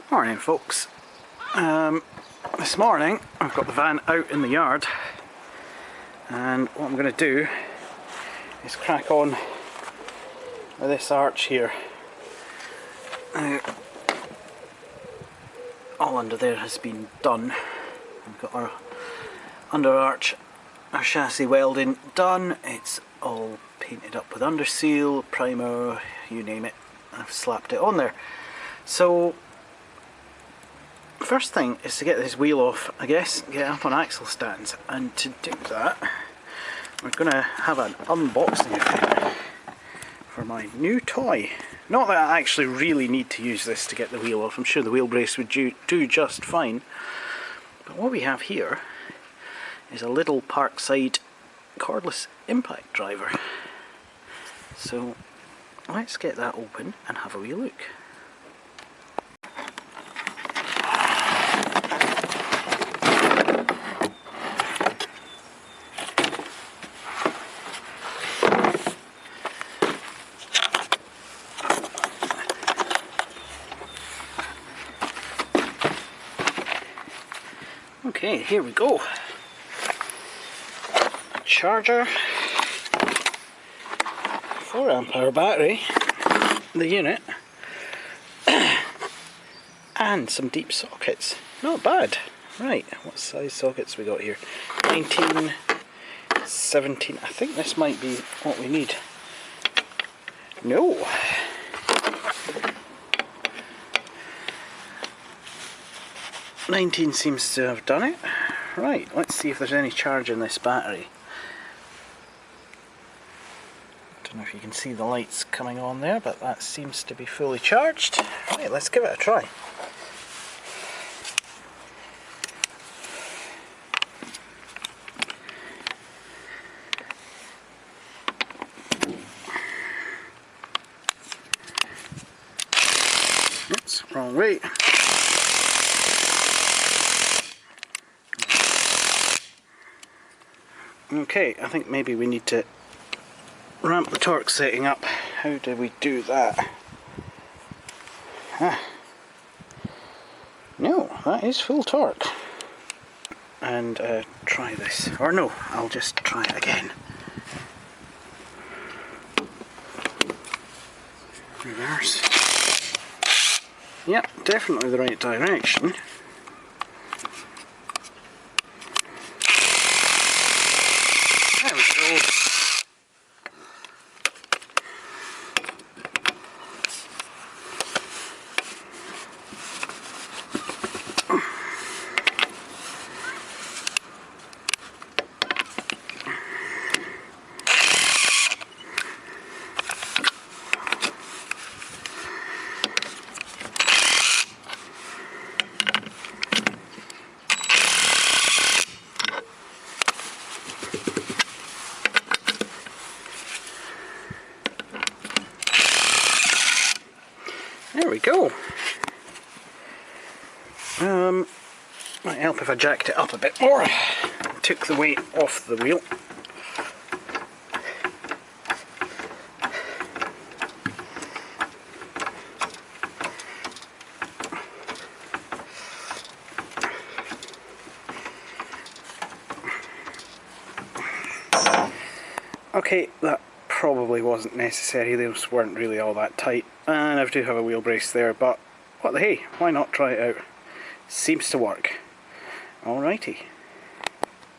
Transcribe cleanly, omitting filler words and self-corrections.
Morning folks. This morning I've got the van out in the yard and what I'm going to do is crack on with this arch here. Now, all under there has been done. We've got our under arch, our chassis welding done. It's all painted up with under seal, primer, you name it. I've slapped it on there. So first thing is to get this wheel off, I guess, get it up on axle stands, and to do that we're going to have an unboxing event for my new toy. Not that I actually really need to use this to get the wheel off, I'm sure the wheel brace would do just fine. But what we have here is a Lidl Parkside cordless impact driver. So let's get that open and have a wee look. Okay, here we go. A charger, 4 amp hour battery, the unit, and some deep sockets. Not bad. Right, what size sockets we got here? 19, 17. I think this might be what we need. No. $19 seems to have done it. Right, let's see if there's any charge in this battery. Don't know if you can see the lights coming on there, but that seems to be fully charged. Right, let's give it a try. Oops, wrong way. Okay, I think maybe we need to ramp the torque setting up. How do we do that? No, that is full torque. And try this. Or no, I'll just try it again. Reverse. Yep, definitely the right direction. There we go. There we go. Might help if I jacked it up a bit more. Took the weight off the wheel. Okay, that probably wasn't necessary, those weren't really all that tight, and I do have a wheel brace there, but what the hey, why not try it out? Seems to work. Alrighty.